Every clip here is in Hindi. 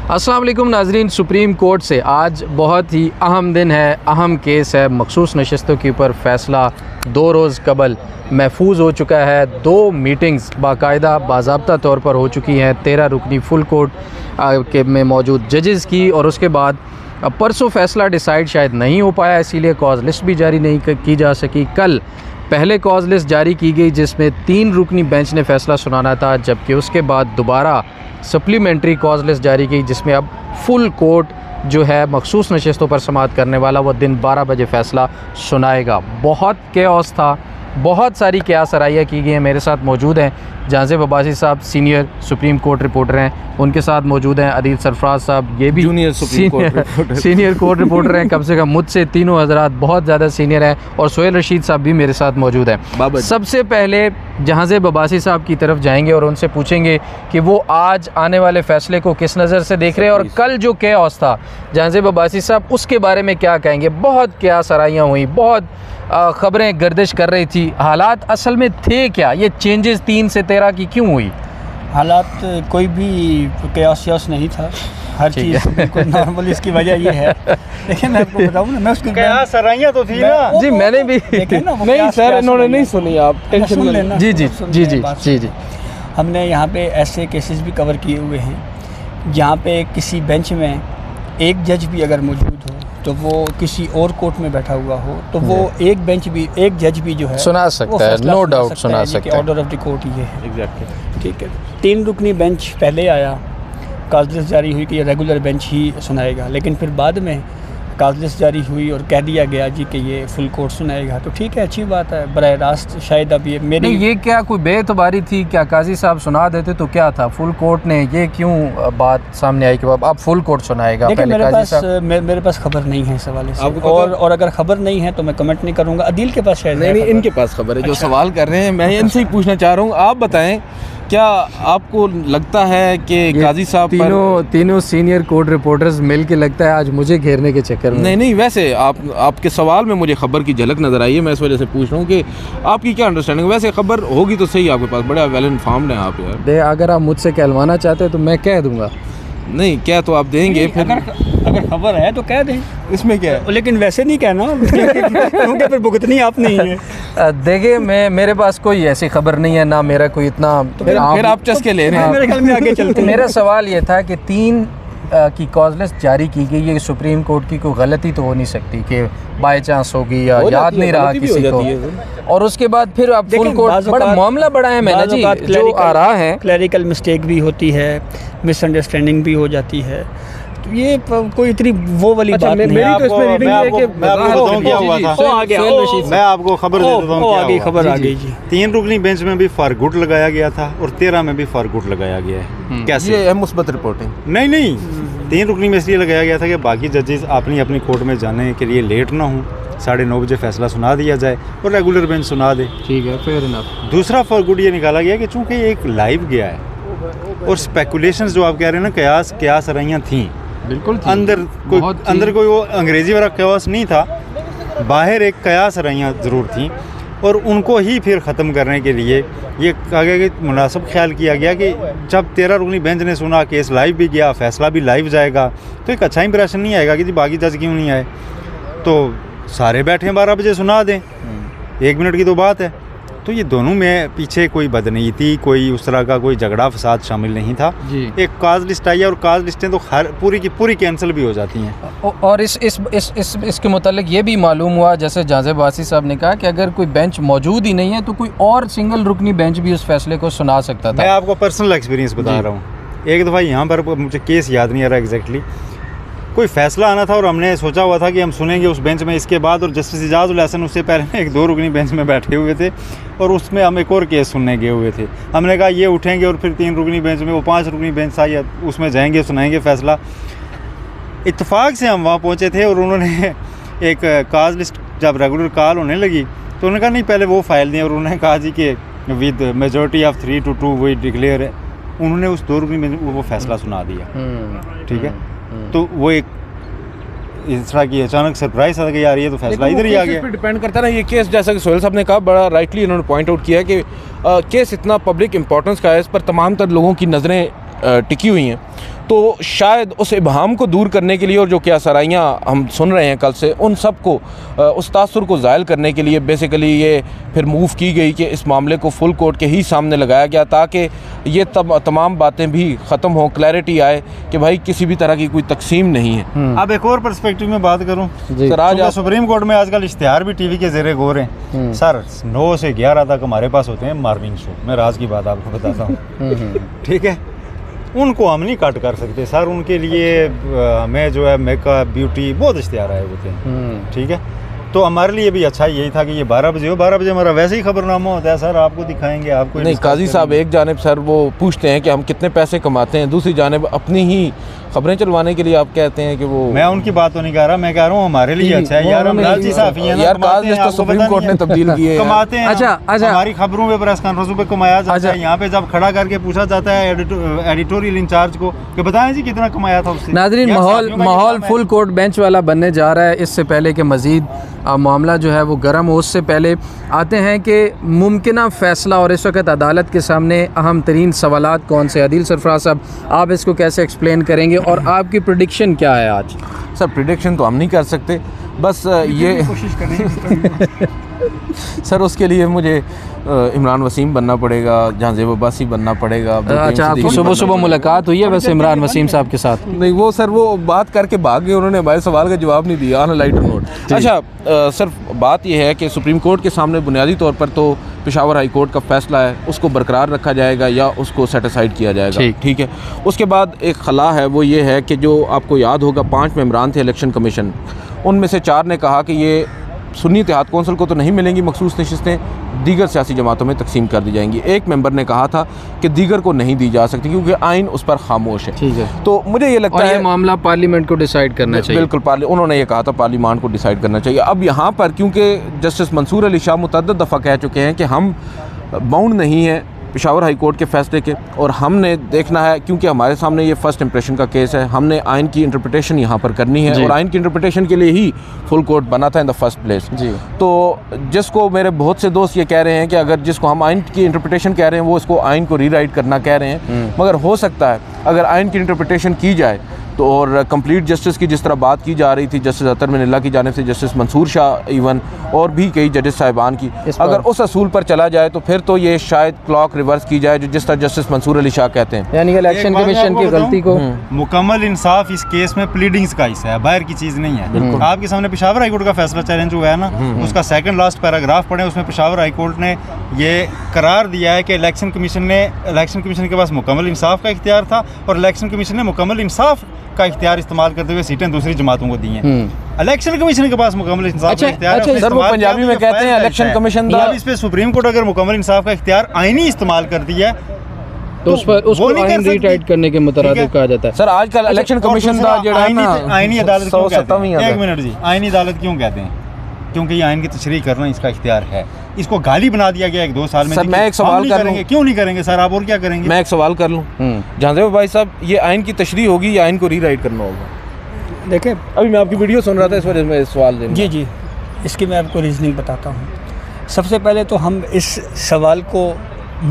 अस्सलाम वालेकुम नाजरीन, सुप्रीम कोर्ट से आज बहुत ही अहम दिन है, अहम केस है। मखसूस नशस्तों के ऊपर फ़ैसला 2 रोज़ कबल महफूज हो चुका है। 2 मीटिंग्स बाकायदा बाज़ाब्ता तौर पर हो चुकी हैं 13 रुकनी फुल कोर्ट के में मौजूद जजेस की, और उसके बाद परसों फ़ैसला डिसाइड शायद नहीं हो पाया, इसीलिए कॉज लिस्ट भी जारी नहीं की जा सकी। कल पहले कॉज लिस्ट जारी की गई जिसमें 3 रुकनी बेंच ने फ़ैसला सुनाना था, जबकि उसके बाद दोबारा सप्लीमेंट्री कॉज लिस्ट जारी की जिसमें अब फुल कोर्ट जो है मखसूस नशस्तों पर समाअत करने वाला वो दिन 12 बजे फ़ैसला सुनाएगा। बहुत केओस था, बहुत सारी क़यास आराइयाँ की गई हैं। मेरे साथ मौजूद हैं जाज़िब अब्बासी साहब, सीनियर सुप्रीम कोर्ट रिपोर्टर हैं, उनके साथ मौजूद हैं अदील सरफराज साहब, ये भी सीनियर कोर्ट रिपोर्टर हैं, कम से कम मुझसे तीनों हज़रात बहुत ज़्यादा सीनियर हैं, और सोहेल रशीद साहब भी मेरे साथ मौजूद हैं। सबसे पहले जाज़िब अब्बासी साहब की तरफ जाएंगे और उनसे पूछेंगे कि वो आज आने वाले फ़ैसले को किस नज़र से देख रहे हैं, और कल जो केओस था जाज़िब अब्बासी साहब उसके बारे में क्या कहेंगे। बहुत क़यास आराइयाँ हुई, बहुत ख़बरें गर्दिश कर रही थी, हालात असल में थे क्या, ये चेंजेस 3 से 13 की क्यों हुई? हालात कोई भी कयास नहीं था, हर चीज़ बिल्कुल नॉर्मल। इसकी वजह ये है, देखिए मैं आपको बताऊँ ना, मैं उसकी कयास आराइयाँ तो थी ना जी, मैंने भी नहीं सर, इन्होंने नहीं सुनी, आप टेंशन सुन लेना। जी जी जी जी जी जी। हमने यहाँ पे ऐसे केसेस भी कवर किए हुए हैं जहाँ पे किसी बेंच में एक जज भी अगर मौजूद हो तो वो किसी और कोर्ट में बैठा हुआ हो तो वो एक जज भी जो है सुना सकता है, नो डाउट सुना सकता है। ऑर्डर ऑफ द कोर्ट ये है। एग्जैक्टली, ठीक है। 3 रुकनी बेंच पहले आया, कॉज लिस्ट जारी हुई कि ये रेगुलर बेंच ही सुनाएगा, लेकिन फिर बाद में कॉज लिस्ट जारी हुई और कह दिया गया जी कि ये फुल कोर्ट सुनाएगा। तो ठीक है, अच्छी बात है, बराह रास्त शायद अब ये मेरी ये क्या कोई बेतबारी थी क्या? काजी साहब सुना देते तो क्या था, फुल कोर्ट ने ये क्यों बात सामने आई कि अब फुल कोर्ट सुनाएगा? मेरे पास खबर नहीं है इस हवाले से, और अगर खबर नहीं है तो मैं कमेंट नहीं करूँगा। अदील के पास शायद नहीं, इनके पास खबर है। जो सवाल कर रहे हैं मैं इनसे ही पूछना चाह रहा हूँ, आप बताएं क्या आपको लगता है कि काजी साहब तीनों सीनियर कोर्ट रिपोर्टर्स मिल के लगता है आज मुझे घेरने के चक्कर में? नहीं, वैसे आपके सवाल में मुझे खबर की झलक नज़र आई है, मैं इस वजह से पूछ रहा हूँ कि आपकी क्या अंडरस्टैंडिंग। वैसे खबर होगी तो सही, आपके पास बड़ा वेल इन्फॉर्म्ड हैं आप यार। अगर आप मुझसे कहलवाना चाहते हैं तो मैं कह दूंगा। नहीं, क्या तो आप देंगे फिर? अगर खबर है तो कह दें, इसमें क्या है, लेकिन वैसे नहीं कहना क्योंकि फिर भुगतनी आप नहीं है। देखिए, मेरे पास कोई ऐसी खबर नहीं है, ना मेरा कोई इतना तो फिर आप चस्के ले रहे हैं। मेरे ख्याल में आगे चलते हैं। मेरा सवाल ये था कि 3 की कॉज लिस्ट जारी की गई, ये सुप्रीम कोर्ट की कोई गलती तो हो नहीं सकती कि बाय चांस होगी या याद नहीं रहा किसी को, और उसके बाद फिर आप फुल कोर्ट बड़ा मामला बड़ा है मैंने जी जो आ रहा है, क्लैरिकल मिस्टेक भी होती है, मिसअंडरस्टैंडिंग भी हो जाती है, तो ये कोई इतनी वो वाली बात नहीं है। मैं आपको बताऊं क्या हुआ था, मैं आपको खबर दे देता हूं। खबर आ गई जी। 3 रुकनी बेंच में भी फॉर गुड लगाया गया था और 13 में भी फॉर गुड लगाया गया है। कैसे? ये है मुस्बत रिपोर्टिंग। नहीं, 3 रुकनी में इसलिए लगाया गया था कि बाकी जजेस अपनी कोर्ट में जाने के लिए लेट ना हो, 9:30 बजे फैसला सुना दिया जाए और रेगुलर बेंच सुना दे। ठीक है, फेयर इनफ। दूसरा फॉर गुड ये निकाला गया कि चूँकि एक लाइव गया है और स्पेकुलेशंस जो आप कह रहे हैं ना, कयास आराइयाँ थी, बिल्कुल अंदर कोई वो अंग्रेजी वाला कयास नहीं था, बाहर एक कयास आराइयाँ ज़रूर थी, और उनको ही फिर ख़त्म करने के लिए ये कहा गया कि मुनासिब ख्याल किया गया कि जब 13 रुकनी बेंच ने सुना, केस लाइव भी गया, फ़ैसला भी लाइव जाएगा, तो एक अच्छा इंप्रेशन नहीं आएगा कि जी बाकी जज क्यों नहीं आए, तो सारे बैठे 12 बजे सुना दें, 1 मिनट की तो बात है। तो ये दोनों में पीछे कोई बदनीयती, कोई उस तरह का कोई झगड़ा फसाद शामिल नहीं था। एक काज लिस्ट आई है और काज लिस्टें तो पूरी की पूरी कैंसिल भी हो जाती हैं। और इसके मुतालिक ये भी मालूम हुआ, जैसे जाज़िब अब्बासी साहब ने कहा कि अगर कोई बेंच मौजूद ही नहीं है तो कोई और सिंगल रुकनी बेंच भी उस फैसले को सुना सकता था। मैं आपको पर्सनल एक्सपीरियंस बता रहा हूँ। एक दफ़ा यहाँ पर मुझे केस याद नहीं आ रहा एग्जैक्टली, कोई फ़ैसला आना था और हमने सोचा हुआ था कि हम सुनेंगे उस बेंच में इसके बाद, और जस्टिस इजाज़ उल हसन उससे पहले 1-2 रुकनी बेंच में बैठे हुए थे और उसमें हम एक और केस सुनने गए हुए थे। हमने कहा ये उठेंगे और फिर 3 रुकनी बेंच में, वो 5 रुकनी बेंच आई, उसमें जाएंगे, सुनाएंगे फ़ैसला। इत्तेफाक से हम वहाँ पहुँचे थे और उन्होंने एक काज लिस्ट जब रेगुलर कॉल होने लगी तो उन्होंने कहा नहीं पहले वो फाइल दें, और उन्होंने कहा जी कि विद मेजॉरिटी ऑफ 3-2 वो डिक्लेयर है। उन्होंने उस 2 रुकनी बेंच में वो फ़ैसला सुना दिया। ठीक है, तो वो एक इस तरह की अचानक सरप्राइज था कि यार ये तो फैसला इधर ही आ गया। डिपेंड करता है ना ये केस, जैसा कि सोहेल साहब ने कहा, बड़ा राइटली इन्होंने पॉइंट आउट किया कि केस इतना पब्लिक इंपॉर्टेंस का है, इस पर तमाम तर लोगों की नज़रें टिकी हुई हैं, तो शायद उस इबहम को दूर करने के लिए और जो क्या सराइयाँ हम सुन रहे हैं कल से, उन सब को उस तासुर को ज़ायल करने के लिए बेसिकली ये फिर मूव की गई कि इस मामले को फुल कोर्ट के ही सामने लगाया गया, ताकि ये तमाम बातें भी ख़त्म हों, क्लैरिटी आए कि भाई किसी भी तरह की कोई तकसीम नहीं है। अब एक और पर्सपेक्टिव में बात करूं, सर आज आप सुप्रीम कोर्ट में आजकल इश्तिहार भी टीवी के ज़ेरे गौर हैं सर, 9 से 11 तक हमारे पास होते हैं मॉर्निंग शो। मैं राज की बात आपको बताता हूँ, ठीक है, उनको हम नहीं कट कर सकते सर, उनके लिए हमें जो है मेकअप ब्यूटी बहुत इश्तिहार आए होते हैं, ठीक है। तो हमारे लिए भी अच्छा यही था कि ये 12 बजे हो, 12 बजे हमारा वैसे ही खबरनामा होता है सर, आपको दिखाएंगे, आपको नहीं। काजी साहब एक जानिब सर वो पूछते हैं कि हम कितने पैसे कमाते हैं, दूसरी जानिब अपनी ही खबरें चलवाने के लिए आप कहते हैं कि वो। मैं उनकी बात तो नहीं कह रहा, मैं कह रहा हूँ हमारे लिए अच्छा है यार, हम लालची साहब हैं यार, काज तो सुप्रीम कोर्ट ने तब्दील किए कमाते हैं। अच्छा, हमारी खबरों पे, प्रेस कॉन्फ्रेंसों पे कमाया जाता है, यहाँ पे जब खड़ा करके पूछा जाता है एडिटोरियल इंचार्ज को कि बताएं जी कितना कमाया था उससे। नाज़रीन, माहौल फुल कोर्ट बेंच वाला बनने जा रहा है। इससे पहले कि मज़ीद मामला जो है वो गर्म हो, उससे पहले आते हैं कि मुमकिना फ़ैसला और इस वक्त अदालत के सामने अहम तरीन सवालात कौन से। आदिल सरफराज साहब, आप इसको कैसे एक्सप्लेन करेंगे और आपकी प्रेडिक्शन क्या है आज? सर प्रेडिक्शन तो हम नहीं कर सकते, बस ये कोशिश करें सर उसके लिए मुझे इमरान वसीम बनना पड़ेगा, जहाँ ज़ेब अब्बासी बनना पड़ेगा। अच्छा, आपकी सुबह सुबह मुलाकात हुई है वैसे इमरान वसीम साहब के साथ? नहीं, वो सर वो बात करके भाग गए, उन्होंने हमारे सवाल का जवाब नहीं दिया ऑन अ लाइटर नोट। अच्छा सर, बात यह है कि सुप्रीम कोर्ट के सामने बुनियादी तौर पर तो पेशावर हाई कोर्ट का फ़ैसला है, उसको बरकरार रखा जाएगा या उसको सेटिसाइड किया जाएगा, ठीक है। उसके बाद एक खला है, वो ये है कि जो आपको याद होगा 5 मेंबरान थे इलेक्शन कमीशन, उनमें से 4 ने कहा कि ये सुन्नी इत्तेहाद कौंसिल को तो नहीं मिलेंगी मखसूस नशिस्तें, दीगर सियासी जमातों में तकसीम कर दी जाएंगी। एक मेंबर ने कहा था कि दीगर को नहीं दी जा सकती क्योंकि आइन उस पर खामोश है, ठीक है। तो मुझे ये लगता है मामला पार्लियामेंट को डिसाइड करना चाहिए। बिल्कुल, उन्होंने ये कहा था पार्लियामेंट को डिसाइड करना चाहिए। अब यहाँ पर क्योंकि जस्टिस मंसूर अली शाह मुतअद्दिद दफ़ा कह चुके हैं कि हम बाउंड नहीं हैं पेशावर हाई कोर्ट के फ़ैसले के, और हमने देखना है क्योंकि हमारे सामने ये फ़र्स्ट इंप्रेशन का केस है, हमने आइन की इंटरप्रिटेशन यहाँ पर करनी है और आइन की इंटरप्रिटेशन के लिए ही फुल कोर्ट बना था इन द फर्स्ट प्लेस। तो जिसको मेरे बहुत से दोस्त ये कह रहे हैं कि अगर जिसको हम आइन की इंटरप्रिटेशन कह रहे हैं वो इसको आइन को रीराइट करना कह रहे हैं, मगर हो सकता है अगर आइन की इंटरप्रिटेशन की जाए तो, और कंप्लीट जस्टिस की जिस तरह बात की जा रही थी जस्टिस अतर मिनल्ला की जानिब से, जस्टिस मंसूर शाह इवन और भी कई जजेस साहिबान की, अगर उस असूल पर चला जाए तो फिर तो ये शायद क्लॉक रिवर्स की जाए, जो जिस तरह जस्टिस मंसूर अली शाह कहते हैं, यानी कि इलेक्शन कमीशन की गलती को। मुकम्मल इंसाफ इस केस में प्लीडिंग्स का हिस्सा है, बाहर की चीज़ नहीं है। आपके सामने पेशावर हाई कोर्ट का फैसला चैलेंज हुआ है ना, उसका सेकंड लास्ट पैराग्राफ पढ़े, उसमें पेशावर हाई कोर्ट ने ये करार दिया है कि इलेक्शन कमीशन के पास मुकम्मल इंसाफ का इख्तियार था और इलेक्शन कमीशन ने मुकम्मल इंसाफ का इख्तियार इस्तेमाल करते हुए सीटें दूसरी जमातों को दी हैं। इलेक्शन कमीशन के पास मुकम्मल इंसाफ का इख्तियार है। सर वो पंजाबी में कहते हैं इलेक्शन कमीशन दा, इस पे सुप्रीम कोर्ट अगर मुकम्मल इंसाफ का इख्तियार आईनी इस्तेमाल कर दिया तो उस पर उसको आइन रीटाइट करने के मुतरादिफ कहा जाता है। सर आजकल इलेक्शन कमीशन दा आईनी अदालत क्यों कहते हैं? एक मिनट जी, आईनी अदालत क्यों कहते हैं? क्योंकि ये आइन की तशरीह करना इसका इख्तियार है। इसको गाली बना दिया गया 1-2 साल में। सर मैं एक सवाल कर लूं, क्यों नहीं करेंगे सर, आप और क्या करेंगे? मैं एक सवाल कर लूं, जहांजेब भाई साहब, ये आइन की तशरीह होगी या आइन को रीराइट करना होगा? देखें, अभी मैं आपकी वीडियो सुन रहा था, इस वजह से सवाल जी इसकी मैं आपको रीजनिंग बताता हूँ। सबसे पहले तो हम इस सवाल को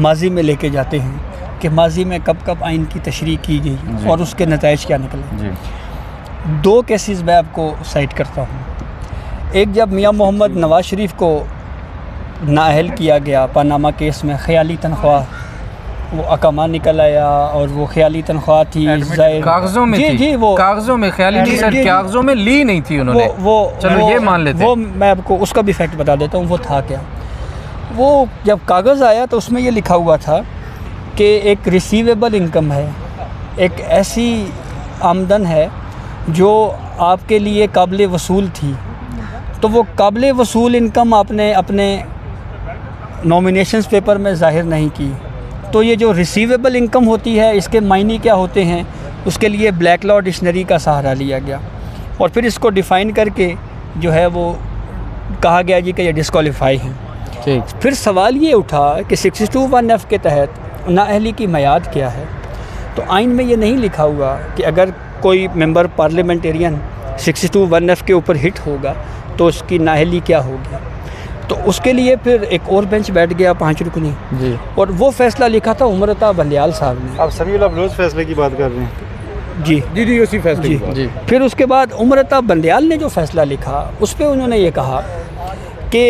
माजी में लेके जाते हैं कि माजी में कब कब आइन की तशरीह की गई और उसके नताइज क्या निकले। 2 केसेस मैं आपको साइट करता हूँ। एक, जब मियाँ मोहम्मद नवाज शरीफ को नाअहल किया गया पनामा केस में, ख़याली तनख्वाह, वो अकामा निकल आया और वो ख़याली तनख्वाह थी कागज़ों में जी वो कागज़ों में ख़याली नहीं सर, कागज़ों में ली नहीं थी उन्होंने। वो चलो ये मान लेते हैं। वो मैं आपको उसका भी फैक्ट बता देता हूँ, वो था क्या। वो जब कागज़ आया तो उसमें ये लिखा हुआ था कि एक रिसीवेबल इनकम है, एक ऐसी आमदन है जो आपके लिए काबिल वसूल थी। तो वो काबिल वसूल इनकम आपने अपने नॉमिनेशंस पेपर में ज़ाहिर नहीं की। तो ये जो रिसीवेबल इनकम होती है, इसके मायने क्या होते हैं, उसके लिए ब्लैक लॉ डिक्शनरी का सहारा लिया गया और फिर इसको डिफ़ाइन करके जो है वो कहा गया जी कि ये डिस्क्वालीफाई हैं। ठीक। फिर सवाल ये उठा कि 62(1)(f) के तहत नाअहली की मियाद क्या है। तो आइन में ये नहीं लिखा हुआ कि अगर कोई मेंबर पार्लियामेंटेरियन 62(1)(f) के ऊपर हिट होगा तो उसकी नाअहली क्या होगी। तो उसके लिए फिर एक और बेंच बैठ गया 5 रुकनी जी और वो फैसला लिखा था उमर अता बंदियाल साहब ने। आप समीउल्लाह बलोच फैसले की बात कर रहे हैं? जी जी उसी फैसले जी की बात। जी फिर उसके बाद उमर अता बंदियाल ने जो फैसला लिखा उस पर उन्होंने ये कहा कि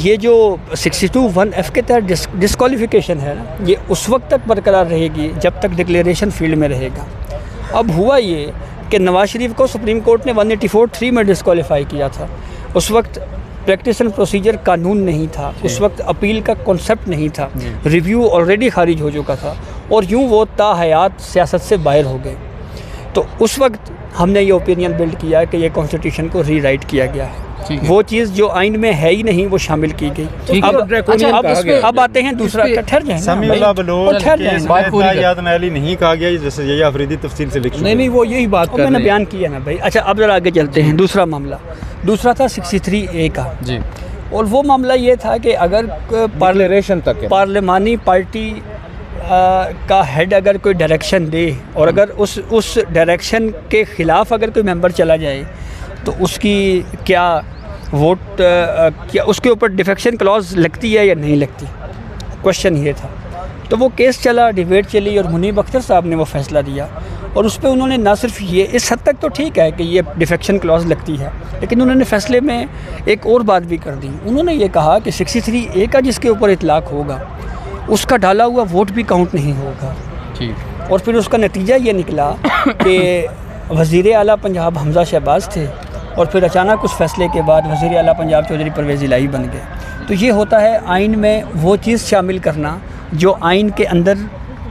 ये जो 62(1)(f) के तहत डिस्क्वालिफिकेशन है ना, ये उस वक्त तक बरकरार रहेगी जब तक डिक्लेरेशन फील्ड में रहेगा। अब हुआ ये कि नवाज शरीफ को सुप्रीम कोर्ट ने 184(3) में डिस्क्वालीफाई किया था। उस वक्त प्रैक्टिस एंड प्रोसीजर कानून नहीं था, उस वक्त अपील का कॉन्सेप्ट नहीं था, रिव्यू ऑलरेडी खारिज हो चुका था और यूँ वो ताहयात सियासत से बाहर हो गए। तो उस वक्त हमने ये ओपिनियन बिल्ड किया कि ये कॉन्स्टिट्यूशन को रीराइट किया गया है। वो चीज़ जो आइन में है ही नहीं वो शामिल की गई। ठीक है। अब आते हैं दूसरा, ठहर जाए समीउल्लाह बलोच ठहर केस जाए, में तायात नैली नहीं कहा गया, जैसे यही अफरीदी तफसील से लिख नहीं वो यही बात कर मैंने रहे हैं। बयान किया ना भाई। अच्छा अब जरा आगे चलते हैं। दूसरा मामला, दूसरा था 63A का जी और वो मामला ये था कि अगर डिक्लेरेशन तक है। पार्लिमानी पार्टी का हेड अगर कोई डायरेक्शन दे और अगर उस डायरेक्शन के ख़िलाफ़ अगर कोई मेंबर चला जाए तो उसकी क्या वोट क्या उसके ऊपर डिफेक्शन क्लॉज लगती है या नहीं लगती, क्वेश्चन ये था। तो वो केस चला, डिबेट चली और मुनीब अख्तर साहब ने वो फ़ैसला दिया और उस पर उन्होंने ना सिर्फ ये, इस हद तक तो ठीक है कि ये डिफेक्शन क्लॉज लगती है, लेकिन उन्होंने फ़ैसले में एक और बात भी कर दी। उन्होंने ये कहा कि 63A का जिसके ऊपर इतलाक़ होगा उसका डाला हुआ वोट भी काउंट नहीं होगा। ठीक। और फिर उसका नतीजा ये निकला कि वज़ीर आला पंजाब हमज़ा शहबाज थे और फिर अचानक उस फैसले के बाद वज़ीर आला पंजाब चौधरी परवेज़ इलाही बन गए। तो ये होता है आइन में वो चीज़ शामिल करना जो आइन के अंदर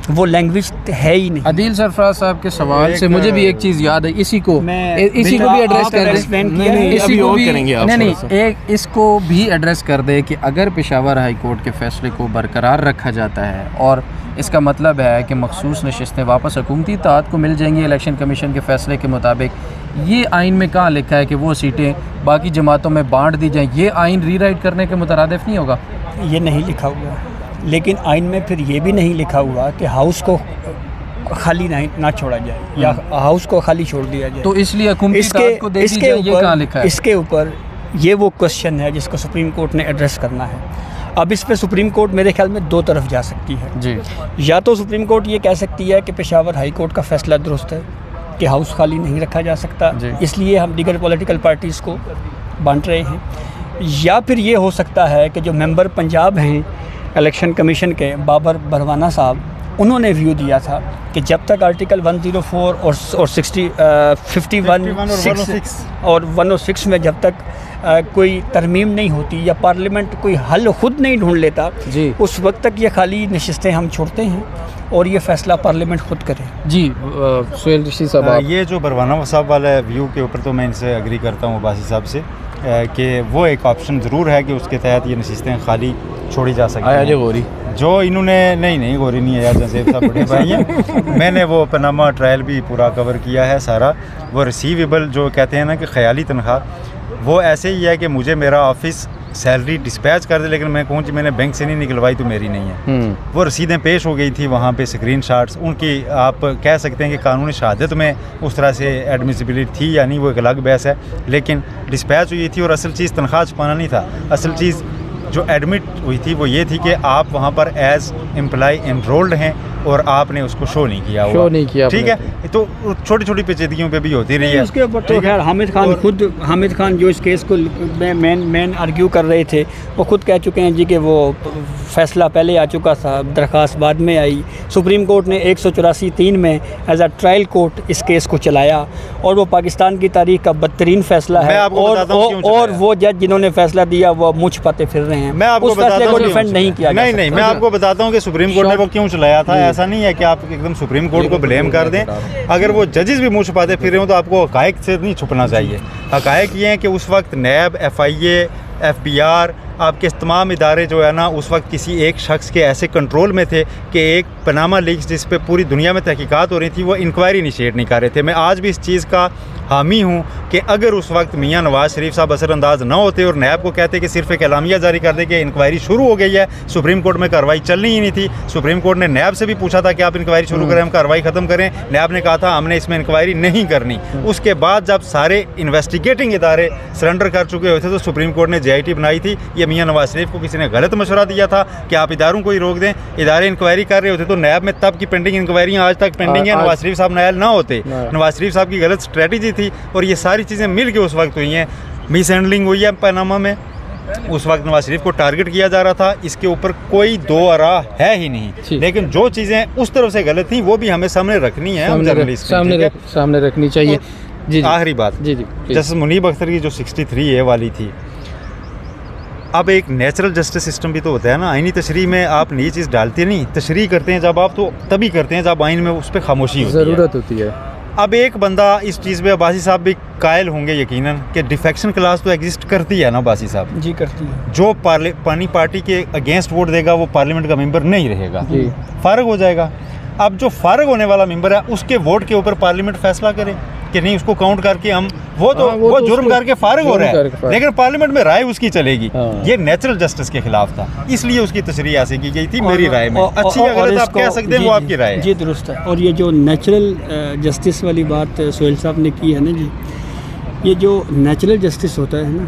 वो लैंग्वेज है ही नहीं। अदील सरफराज साहब के सवाल से मुझे भी एक चीज़ याद है, इसी को इसी को भी आप एड्रेस कर explain दें। किया है, इसी अभी को और भी करेंगे आप नहीं थोड़ा नहीं एक इसको भी एड्रेस कर दे कि अगर पेशावर हाई कोर्ट के फैसले को बरकरार रखा जाता है और इसका मतलब है कि मखसूस नशिस्तें वापस हुकूमती इत्तेहाद को मिल जाएंगी इलेक्शन कमीशन के फैसले के मुताबिक, ये आइन में कहाँ लिखा है कि वो सीटें बाकी जमातों में बांट दी जाएँ? ये आइन रीराइट करने के मुतरादिफ नहीं होगा। ये नहीं लिखा हुआ, लेकिन आइन में फिर ये भी नहीं लिखा हुआ कि हाउस को खाली ना छोड़ा जाए या हाउस को खाली छोड़ दिया जाए। तो इसलिए हुकूमती इत्तेहाद को दे दी जाए, ये कहाँ लिखा है? इसके ऊपर ये वो क्वेश्चन है जिसको सुप्रीम कोर्ट ने एड्रेस करना है। अब इस पे सुप्रीम कोर्ट मेरे ख्याल में दो तरफ जा सकती है जी। या तो सुप्रीम कोर्ट ये कह सकती है कि पेशावर हाई कोर्ट का फैसला दुरुस्त है कि हाउस खाली नहीं रखा जा सकता, इसलिए हम दीगर पॉलिटिकल पार्टीज़ को बांट रहे हैं, या फिर ये हो सकता है कि जो मेंबर पंजाब हैं इलेक्शन कमीशन के बाबर बरवाना साहब, उन्होंने व्यू दिया था कि जब तक आर्टिकल 104 और 51 और 106 में जब तक कोई तरमीम नहीं होती या पार्लियामेंट कोई हल खुद नहीं ढूंढ लेता जी, उस वक्त तक ये खाली नशिस्तें हम छोड़ते हैं और ये फ़ैसला पार्लियामेंट खुद करे। जी सुहेल रशीद साहब, ये जो बरवाना साहब वाला व्यू के ऊपर तो मैं इनसे अग्री करता हूँ बासी साहब से कि वो एक ऑप्शन ज़रूर है कि उसके तहत ये नशिस्तें खाली छोड़ी जा सकती हैं। गोरी जो इन्होंने नहीं गोरी नहीं है यार, जसेब साहब बड़े भाई हैं। मैंने वो पनामा ट्रायल भी पूरा कवर किया है सारा। वो रिसीवेबल जो कहते हैं ना कि ख़याली तनख्वाह, वो ऐसे ही है कि मुझे मेरा ऑफिस सैलरी डिस्पैच कर दे, लेकिन मैं कहूँ कि मैंने बैंक से नहीं निकलवाई तो मेरी नहीं है। वो रसीदें पेश हो गई थी वहाँ पे, स्क्रीनशॉट्स उनकी, आप कह सकते हैं कि कानूनी शहादत में उस तरह से एडमिसिबिलिटी थी या नहीं, वो एक अलग बहस है, लेकिन डिस्पैच हुई थी। और असल चीज़ तनख्वाह छुपाना नहीं था, असल चीज़ जो एडमिट हुई थी वो ये थी कि आप वहाँ पर एज एम्प्लॉय एनरोल्ड हैं और आपने उसको शो नहीं किया हुआ। ठीक है, तो छोटी छोटी पेचीदगियों पे भी होती रही है। उसके ऊपर तो खैर हामिद खान जो इस केस को मेन आर्ग्यू कर रहे थे, वो खुद कह चुके हैं जी कि वो फैसला पहले आ चुका था, दरख्वास्त बाद में आई। सुप्रीम कोर्ट ने 184(3) में एज अ ट्रायल कोर्ट इस केस को चलाया और वो पाकिस्तान की तारीख का बदतरीन फैसला है। और वो जज जिन्होंने फैसला दिया वो मुँह छिपाते फिर रहे हैं। मैं आपको उस फैसले को डिफेंड नहीं किया। नहीं, मैं आपको बताता हूँ कि सुप्रीम कोर्ट ने वो क्यों चलाया था। ऐसा नहीं है कि आप एकदम सुप्रीम कोर्ट को ब्लेम कर दें। अगर वो जजेस भी मुँह छुपाते फिर रहे हो तो आपको हक़ाइक़ से नहीं छुपना चाहिए। हक़ाइक़ ये हैं कि उस वक्त नैब, FIA, FBR, आपके तमाम इदारे जो है ना उस वक्त किसी एक शख्स के ऐसे कंट्रोल में थे कि एक पनामा लीक्स जिस पे पूरी दुनिया में तहकीकात हो रही थी, वो इंक्वायरी इनिशिएट नहीं कर रहे थे। मैं आज भी इस चीज़ का हामी हूँ कि अगर उस वक्त मियाँ नवाज़ शरीफ साहब असरअंदाज न होते और नैब को कहते कि सिर्फ एक एलामिया जारी कर दे कि इंक्वायरी शुरू हो गई है, सुप्रीम कोर्ट में कार्रवाई चलनी ही नहीं थी। सुप्रीम कोर्ट ने नैब से भी पूछा था कि आप इंक्वायरी शुरू करें, हम कार्रवाई ख़त्म करें। नैब ने कहा था हमने इसमें इंक्वायरी नहीं करनी। उसके बाद जब सारे इन्वेस्टिगेटिंग इदारे सरेंडर कर चुके हुए थे तो सुप्रीम कोर्ट ने JIT बनाई थी। ये कि मियां नवाज शरीफ को किसी ने गलत मशवरा दिया था कि आप इदारों को ही रोक दें, इदारे इंक्वायरी कर रहे होते तो नैब में तब की पेंडिंग इंक्वायरियाँ आज तक पेंडिंग है, नवाज शरीफ साहब नायल ना होते, नवाज शरीफ साहब की गलत स्ट्रेटजी थी और ये सारी चीज़ें मिल के उस वक्त हुई हैं। मिस हैंडलिंग हुई है पनामा में, उस वक्त नवाज शरीफ को टारगेट किया जा रहा था, इसके ऊपर कोई दो आरा है ही नहीं। लेकिन जो चीज़ें उस तरफ से गलत थी वो भी हमें सामने रखनी है, सामने रखनी चाहिए। जी आखिरी बात, जी जस्टिस मुनीब अख्तर की जो 63A वाली थी, अब एक नेचुरल जस्टिस सिस्टम भी तो होता है ना। आइनी तशरीह में आप नई चीज़ डालते नहीं, तशरीह करते हैं जब आप, तो तभी करते हैं जब आइन में उस पर खामोशी होती है, ज़रूरत होती है। अब एक बंदा इस चीज़ पे, अब्बासी साहब भी कायल होंगे यकीनन कि डिफेक्शन क्लास तो एग्जिस्ट करती है ना अब्बासी साहब जी, करती है। जो पानी पार्टी के अगेंस्ट वोट देगा वो पार्लियामेंट का मेंबर नहीं रहेगा, फारग हो जाएगा। अब जो फारग होने वाला मेंबर है उसके वोट के ऊपर पार्लियामेंट फैसला करे कि नहीं, उसको काउंट करके हम वो जुर्म करके फारग हो रहा है, लेकिन पार्लियामेंट में राय उसकी चलेगी। ये नेचुरल जस्टिस के खिलाफ था, इसलिए उसकी तशरीह ऐसे की गई थी मेरी राय में। अच्छी या गलत आप कह सकते हैं, वो आपकी राय है। जी दुरुस्त है। और ये जो नेचुरल जस्टिस वाली बात सोहेल साहब ने की है ना जी, ये जो नेचुरल जस्टिस होता है ना,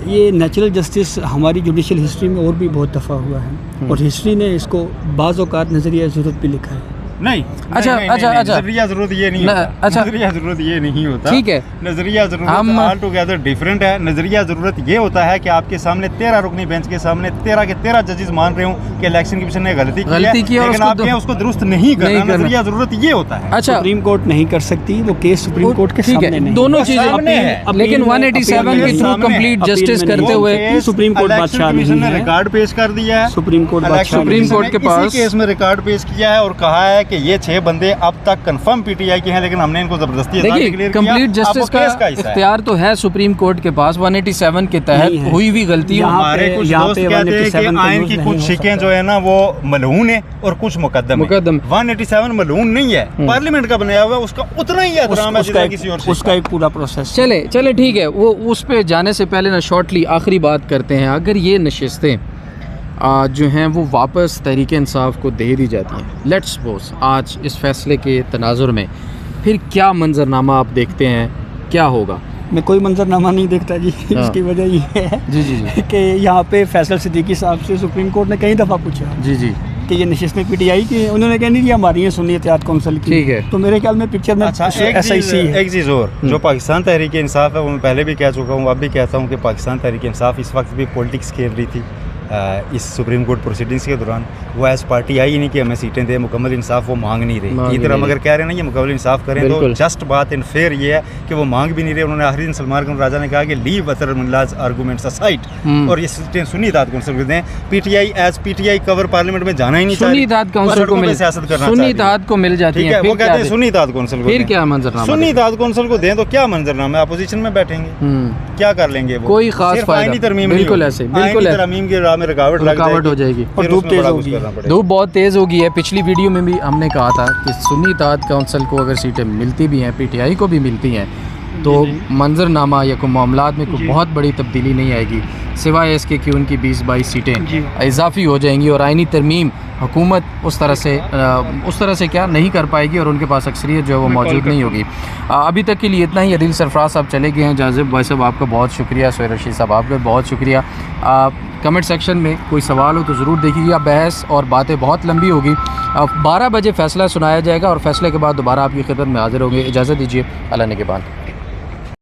ये नेचुरल जस्टिस हमारी जुडिशल हिस्ट्री में और भी बहुत दफ़ा हुआ है, और हिस्ट्री ने इसको बाज़ औक़ात नज़रिया ज़रूरत भी लिखा है। नहीं, अच्छा, नजरिया जरूरत ये नहीं होता, अच्छा, नजरिया जरूरत ये नहीं होता, ठीक है। नजरिया जरूरत ऑल टुगेदर डिफरेंट है। नजरिया जरूरत ये होता है कि आपके सामने 13 रुकनी बेंच के सामने 13 के 13 जजेस मान रहे हो कि इलेक्शन कमीशन ने गलती की है, लेकिन आपने उसको दुरुस्त नहीं करना। नजरिया जरूरत ये होता है। अच्छा, सुप्रीम कोर्ट नहीं कर सकती, वो केस सुप्रीम कोर्ट के सामने नहीं, दोनों चीजें हैं, लेकिन 187 के थ्रू कंप्लीट जस्टिस करते हुए सुप्रीम कोर्ट बादशाह ने रिकॉर्ड पेश कर दिया है, सुप्रीम कोर्ट के पास केस में रिकॉर्ड पेश किया है और कहा है कि ये 6 बंदे अब तक कंफर्म पीटीआई के हैं, लेकिन हमने इनको जबरदस्ती कंप्लीट जस्टिस का इख्तियार तो है सुप्रीम कोर्ट के पास। 187 के तहत हुई हुई गलती, हमारे कुछ दोस्त कहते हैं कि आइन की कुछ शिकें जो है ना वो मलून है और कुछ मुकद्दम। 187 मलून नहीं है, पार्लियामेंट का बनाया हुआ है, उसका उतना ही एहतराम है जितना किसी और, उसका एक पूरा प्रोसेस। चले ठीक है, वो उस पे जाने से पहले ना शॉर्टली आखिरी बात करते हैं। अगर ये नशिस्तें जो हैं वो वापस तहरीक इंसाफ को दे दी जाती हैं, लेट्स सपोज आज इस फैसले के तनाजुर में, फिर क्या मंजरनामा आप देखते हैं, क्या होगा? मैं कोई मंजरनामा नहीं देखता जी। इसकी वजह ये है जी कि यहाँ पे फैसल सिद्दीकी साहब से सुप्रीम कोर्ट ने कई दफ़ा पूछा जी कि ये नशिस्तें पीटीआई की, उन्होंने कहा नहीं, ये हमारी है सुन्नी इत्तेहाद कौंसिल की, ठीक है। तो मेरे ख्याल में पिक्चर में SIC है। एक चीज़ और, जो पाकिस्तान तहरीक इंसाफ है, वो मैं पहले भी कह चुका हूँ, अब भी कहता हूँ कि पाकिस्तान तहरीक इंसाफ इस वक्त भी पॉलिटिक्स खेल रही थी इस सुप्रीम कोर्ट प्रोसीडिंग्स के दौरान। वो एज पार्टी आई नहीं कि हमें सीटें दे, मुकम्मल इंसाफ वो मांग नहीं रही। इधर हम अगर कह रहे हैं ना ये मुकम्मल इंसाफ करें, तो जस्ट बात इन फेयर ये है कि वो मांग भी नहीं रहे। उन्होंने आखिरी दिन सलमान खान राजा ने कहा कि leave other mullahs arguments aside, और ये सीटें सुन्नी इत्तेहाद कौंसिल को दें। PTI as PTI cover parliament में जाना ही नहीं चाहिए, सुन्नी इत्तेहाद कौंसिल को मिल, सियासत करना, सुन्नी इत्तेहाद को मिल जाती है, वो कहते हैं सुन्नी इत्तेहाद कौंसिल को, फिर क्या मंजरनामा? सुन्नी इत्तेहाद कौंसिल को दें तो क्या मंजरनामा है? अपोजिशन में बैठेंगे, क्या कर लेंगे? वो कोई खास फायदा, बिल्कुल ऐसे, बिल्कुल तरमीम की राह में रुकावट हो जाएगी और धूप तेज होगी, धूप बहुत तेज़ होगी है। पिछली वीडियो में भी हमने कहा था कि सुन्नी इत्तेहाद काउंसिल को अगर सीटें मिलती भी हैं, पीटीआई को भी मिलती हैं, तो मंजरनामा या कोई मामलात में कोई बहुत बड़ी तब्दीली नहीं आएगी, सिवाय इसके कि उनकी 20-22 सीटें इजाफी हो जाएंगी और आइनी तरमीम हुकूमत उस तरह से क्या नहीं कर पाएगी और उनके पास अक्सरियत जो है वो मौजूद नहीं होगी। अभी तक के लिए इतना ही। अदिल सरफराज साहब चले गए हैं, जाजिब भाई साहब आपका बहुत शुक्रिया, सोहेल रशीद साहब आपका बहुत शुक्रिया। कमेंट सेक्शन में कोई सवाल हो तो ज़रूर देखिएगा, बहस और बातें बहुत लंबी होगी। 12 बजे फ़ैसला सुनाया जाएगा और फैसले के बाद दोबारा आपकी खिदमत में हाजिर होंगे। इजाज़त दीजिए, अल्लाह ने के बाद।